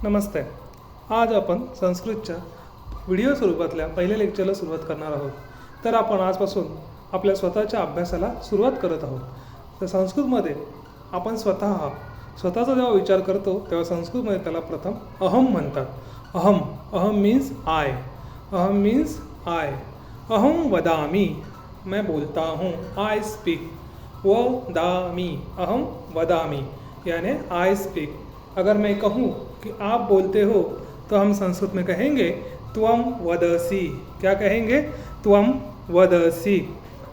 नमस्ते. आज आपण संस्कृतच्या व्हिडिओ स्वरूपातल्या पहिल्या लेक्चरला सुरुवात करणार आहोत. तर आपण आजपासून आपल्या स्वतःच्या अभ्यासाला सुरुवात करत आहोत. तर संस्कृतमध्ये आपण स्वतःचा जेव्हा विचार करतो तेव्हा संस्कृतमध्ये त्याला प्रथम अहम म्हणतात. अहम मीन्स आय. अहम वदामी, मैं बोलता हूँ. I speak. वदामी, अहम वदामी यानी आई स्पीक. अगर मैं कहूँ कि आप बोलते हो तो हम संस्कृत में कहेंगे त्वम वदसी. क्या कहेंगे? त्वम वदसी.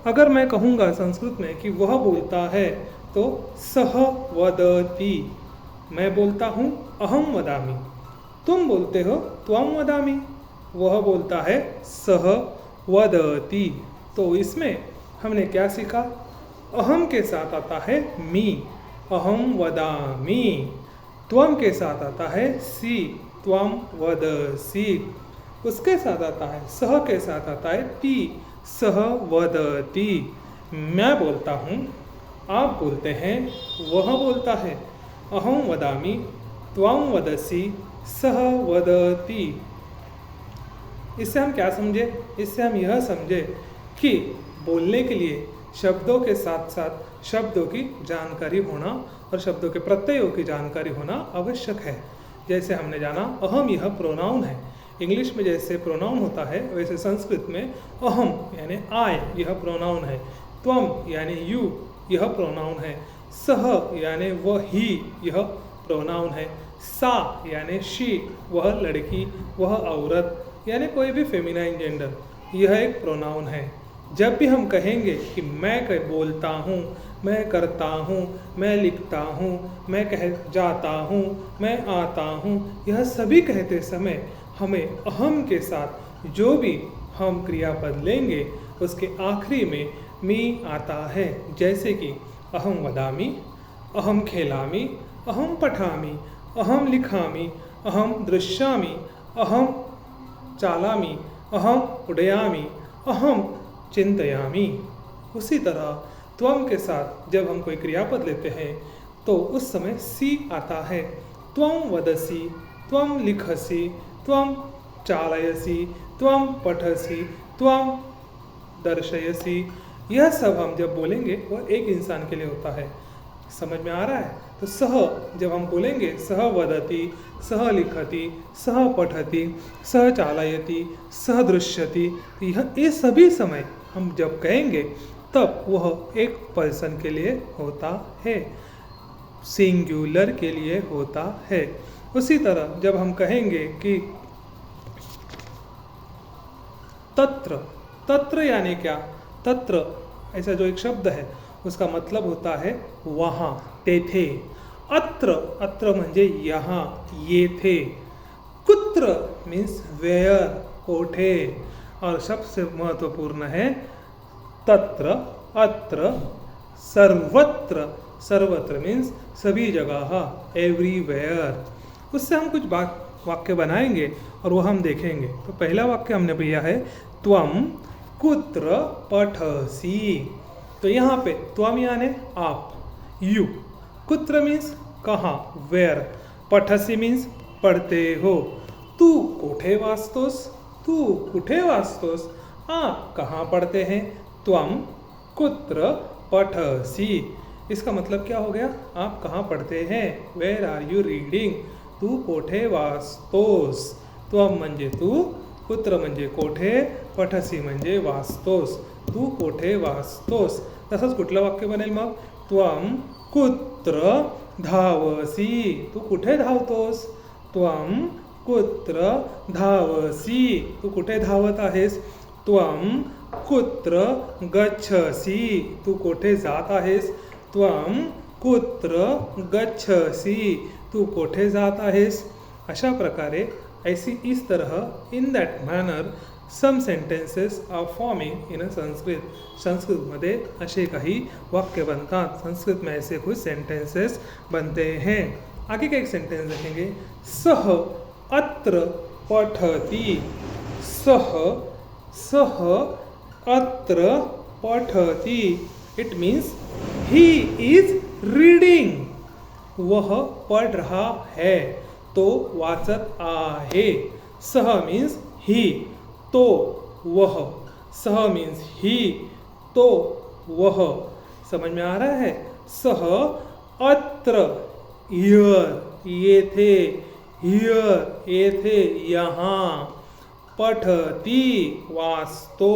अगर मैं कहूँगा संस्कृत में कि वह बोलता है तो सह वदति. मैं बोलता हूँ अहम वदामी. तुम बोलते हो त्वम वदामी. वह बोलता है सह वदति. तो इसमें हमने क्या सीखा? अहम के साथ आता है मी, अहम वदामी. त्वम के साथ आता है सी, त्वम वदसी. उसके साथ आता है सह, के साथ आता है ती, सह वदति. मैं बोलता हूँ, आप बोलते हैं, वह बोलता है. अहम वदामी, त्वम वदसी, सह वदति. इससे हम क्या समझे? इससे हम यह समझे कि बोलने के लिए शब्दों के साथ साथ शब्दों की जानकारी होना और शब्दों के प्रत्ययों की जानकारी होना आवश्यक है. जैसे हमने जाना अहम यह प्रोनाउन है. इंग्लिश में जैसे प्रोनाउन होता है वैसे संस्कृत में अहम यानी आई यह प्रोनाउन है. त्वम यानी यू यह प्रोनाउन है. सह यानी वह ही यह प्रोनाउन है. सा यानी शी वह लड़की वह औरत यानी कोई भी फेमिनाइन जेंडर यह एक प्रोनाउन है. जब भी हम कहेंगे कि मैं बोलता हूँ, मैं करता हूँ, मैं लिखता हूँ, मैं कह जाता हूँ, मैं आता हूँ, यह सभी कहते समय हमें अहम के साथ जो भी हम क्रियापद लेंगे उसके आखिरी में मी आता है. जैसे कि अहम वदामी, अहम खेलामी, अहम पठामी, अहम लिखामी, अहम दृश्यामी, अहम चालामी, अहम उडयामी, अहम चिंतयामी. उसी तरह त्वम के साथ जब हम कोई क्रियापद लेते हैं तो उस समय सी आता है. त्वम वदसी, त्वम लिखसी, त्वम चालयसी, त्वम पठसी, त्वम दर्शयसी. यह सब हम जब बोलेंगे वह एक इंसान के लिए होता है. समझ में आ रहा है? तो सह जब हम बोलेंगे सह वदति, सह लिखति, सह पठति, सह चालयति, सह दृश्यति, ये सभी समय हम जब कहेंगे तब वह एक पर्सन के लिए होता है, सिंगुलर के लिए होता है. उसी तरह जब हम कहेंगे कि तत्र, तत्र यानी क्या? तत्र ऐसा जो एक शब्द है उसका मतलब होता है वहाँ, तेथे. अत्र, अत्र म्हणजे यहाँ, येथे. कुत्र मीन्स वेयर, कोठे. और सबसे महत्वपूर्ण है तत्र, अत्र, सर्वत्र. सर्वत्र मीन्स सभी जगह, एवरीवेयर. उससे हम कुछ वाक्य बनाएंगे और वह हम देखेंगे. तो पहला वाक्य हमने लिया है त्वम कुत्र पठसी. तो यहाँ पे त्वम यानी आप, यू. कुत्र मीन्स कहाँ, वेयर. पठसी मीन्स पढ़ते हो. तू कोठे वाचतोस, तू कुठे वाचतोस, आप कहाँ पढ़ते हैं. त्वम कुत्र पठसी. इसका मतलब क्या हो गया? आप कहाँ पढ़ते हैं. Where are you reading. तू कोठे वाचतोस. त्वम म्हणजे तू, कुत्र म्हणजे कोठे, पठसी म्हणजे वाचतोस. तू कोठे वाचतोस. तसंच कुठलं वाक्य बनेल मग? त्वम कुत्र धावसी. तू कुठे धावतोस. त्वम कुत्र धावसी. तू कुठे धावत आहेस. त्वम कुत्र गच्छसी. तू कोठे जात आहेस. त्वम कुत्र गच्छसी. तू कोठे जात आहेस. अशा प्रकारे इस तरह in that manner some sentences are forming in a Sanskrit. संस्कृतमध्ये असे काही वाक्य बनतात. संस्कृत में ऐसे कुछ सेंटेंसेस बनते हैं. आगे का एक सेंटेंस देखेंगे. सह अत्र पठति. सह अत्र पठति. It means he is reading. वह पढ़ रहा है. तो वाचत आहे. सह मीन्स ही, तो वह. सह मीन्स ही, तो वह. समझ में आ रहा है. सह अत्र, हियर, येथे, हियर, येथे, यहाँ. पठती, वाचतो,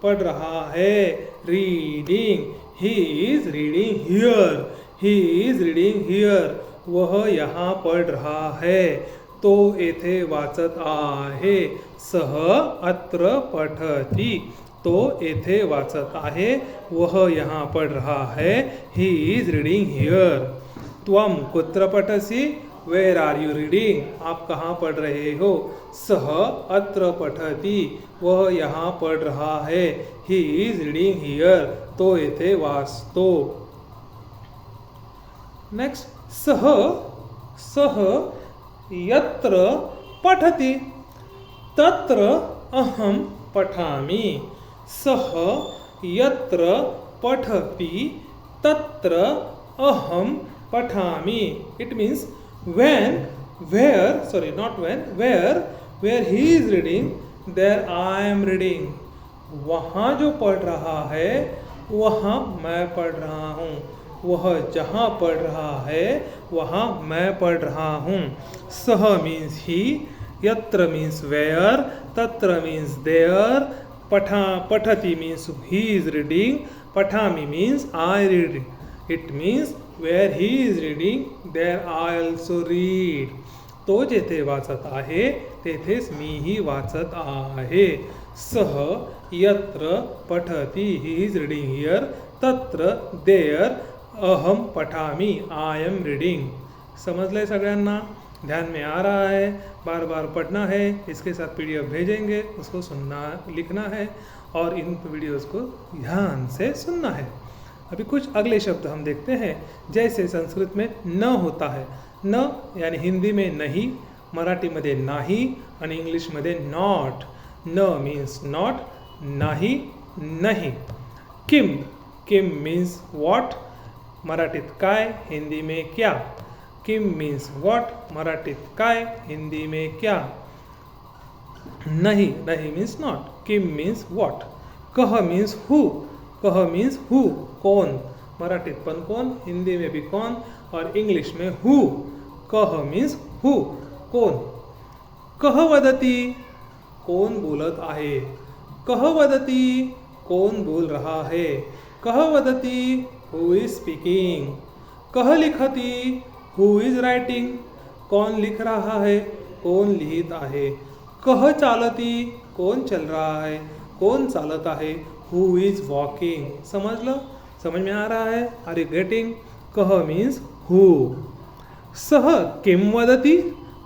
पढ़ रहा है, reading. He is reading here, he is reading here. वह यहाँ पढ़ रहा है, तो येथे वाचत आहे. सह अत्र पठती, तो येथे वाचत आहे. वह यहाँ पढ़ रहा है, ही इज रीडिंग हियर. त्वम कुत्र पठसि, वेयर आर यू रीडिंग. आप कहाँ पढ़ रहे हो. सह अत्र पठती, वह यहाँ पढ़ रहा है. ही इज रीडिंग हियर, तो येथे वाचतो. नेक्स्ट, सह, सह यत्र पठति, तत्र अहम पठामि. सह यत्र पठति, तत्र अहम पठामि. It means when, where, sorry not when, where he is reading, there I am reading. वहाँ जो पढ़ रहा है वहाँ मैं पढ़ रहा हूँ. वह जहाँ पढ़ रहा है वहाँ मैं पढ़ रहा हूँ. सह means he, यत्र means where, तत्र means there, पठति means he is reading, पठामि means I read. It means where he is reading, there I also read. तो जेथे वाचत आहे तेथेच मीही वाचत आहे. सह यत्र पठति, he is reading here, तत्र there अहम पठामि, I am reading. समझ ले सगळ्यांना. ध्यान में आ रहा है. बार बार पढ़ना है. इसके साथ PDF भेजेंगे, उसको सुनना, लिखना है और इन वीडियोस को ध्यान से सुनना है. अभी कुछ अगले शब्द हम देखते हैं. जैसे संस्कृत में न होता है. न यानी हिंदी में नहीं, मराठीमध्ये नाही आणि इंग्लिशमध्ये नॉट. न मीन्स नॉट, नाही, नहीं. किम, किम मीन्स व्हॉट, मराठीत काय, हिंदी में क्या. किम मीन्स व्हॉट, मराठीत काय, हिंदी में क्या. नहीं, नहीं means not. Kim means what. कह मीन्स हु, कह मीन्स हु, कौन. मराठीत पण कौन, हिंदी में भी कौन और इंग्लिश में हु. कह मीन्स हु, कौन. कह वदती, कौन बोलत आहे. कह वदती, कौन बोल रहा है. कह वदती, हु इज स्पीकिंग. कह लिखती, हु इज राइटिंग. कौन लिख रहा है, कौन लिहित आहे. कह चालती, कौन चल रहा है, कौन चालत आहे. Who is walking. समझ लो, समझ में आ रहा है. Are you getting. कह मीन्स हु. सह किम वदती,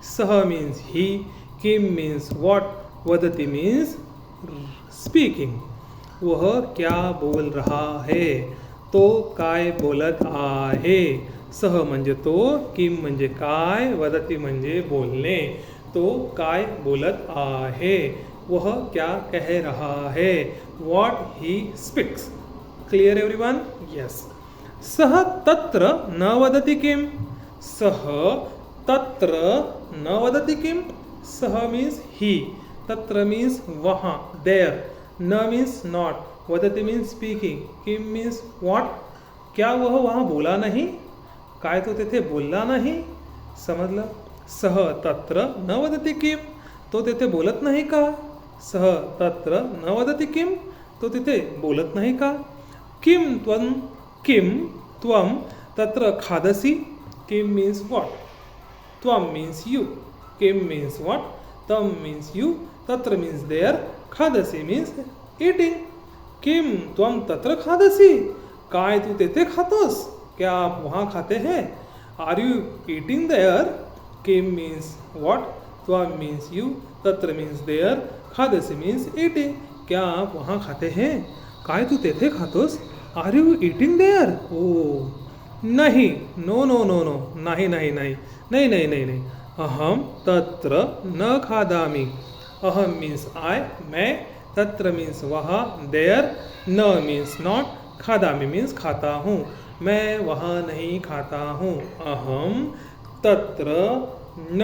सह मीन्स ही, किम मीन्स व्हॉट, वदती मीन्स स्पीकिंग. वह क्या बोल रहा है, तो काय बोलत आहे. सह म्हणजे तो, किम म्हणजे काय, वदती म्हणजे बोलणे. तो काय बोलत आहे. वह क्या कह रहा है, what he speaks. Clear everyone. Yes. सह तत्र न वदति किम. सह तत्र न वदति किम. सह मीन्स ही, तत्र मीन्स वहाँ, देयर. न मीन्स नॉट, वदति means speaking, Kim means what. क्या वह वहाँ बोला नहीं, काय तो तेथे बोलला नाही. समजलं. सह तत्र न वदति किम, तो तेथे बोलत नाही का. सह तत्र न वदति किम, तो तिथे बोलत नाही का. किम त्वम तत्र खादसी. किम मीन्स व्हॉट, त्वम मीन्स यू, किम मीन्स व्हॉट, तम मीन्स यू, तत्र मीन्स देयर, खादसी मीन्स ईटिंग. किम त्वम तत्र खादसी, काय तू तेथे खातोस, क्या आप वहाँ खाते हैं. Are you eating there. किम मीन्स व्हॉट, त्वम मीन्स यू, तत्र मीन्स देयर, खादसी मीन्स ईटिंग. क्या आप वहाँ खाते हैं, काय तू तेथे खातोस. Are you eating there. ओ नहीं, नो नो नो नो, नाही नाही नाही, नहीं नहीं नहीं नहीं. अहम तत्र न खादामि. अहम मीन्स आई, मैं, तत्र मीन्स वहाँ, देयर, न मीन्स नॉट, खादामि मीन्स खाता हूँ. मैं वहाँ नहीं खाता हूँ. अहम तत्र न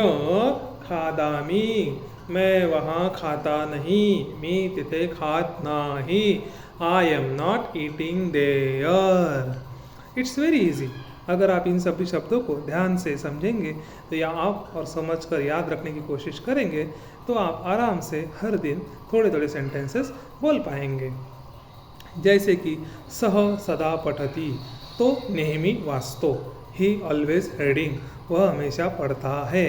खादामी, मैं वहाँ खाता नहीं, मी तिथे खात नाही, I am not eating there. It's very easy. अगर आप इन सभी शब्दों को ध्यान से समझेंगे तो या आप और समझकर याद रखने की कोशिश करेंगे तो आप आराम से हर दिन थोड़े थोड़े सेंटेंसेस बोल पाएंगे। जैसे कि सह सदा पठती, तो नेहमी वाचतो, ही ऑलवेज रीडिंग, वह हमेशा पढ़ता है।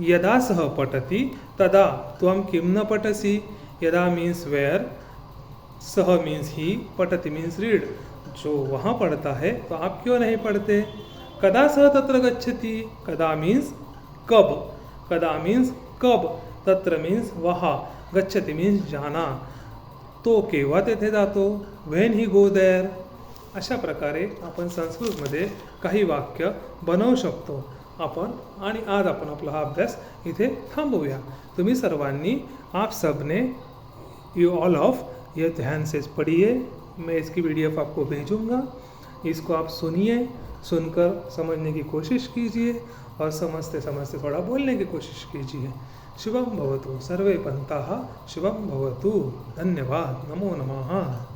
यदा सह पठती तदा त्वं किं न पठसि, यदा मीन्स वेयर, सह मीन्स ही, पठति मीन्स रीड, जो वहाँ पढ़ता है तो आप क्यों नहीं पढ़ते। कदा सह तत्र गच्छति, कदा मीन्स कब, कदा मीन्स कब, तत्र मीन्स वहाँ, गच्छति मीन्स जाना, तो केव्हा तेथे जातो, व्हेन ही गो देअर। अशा प्रकारे आपण संस्कृतमध्ये काही वाक्य बनवू शकतो आपण। आणि आज आपण आपला हा अभ्यास इथे थांबवूया। तुम्ही सर्वांनी, आप सबने, यू ऑल ऑफ, ये ध्यान से पढ़िए। मैं इसकी PDF आपको भेजूंगा, इसको आप सुनिए, सुनकर समझने की कोशिश कीजिए और समझते समझते थोड़ा बोलने की कोशिश कीजिए। शुभम भवतु, सर्वे पंथाः शुभम भवतु। धन्यवाद, नमो नमः।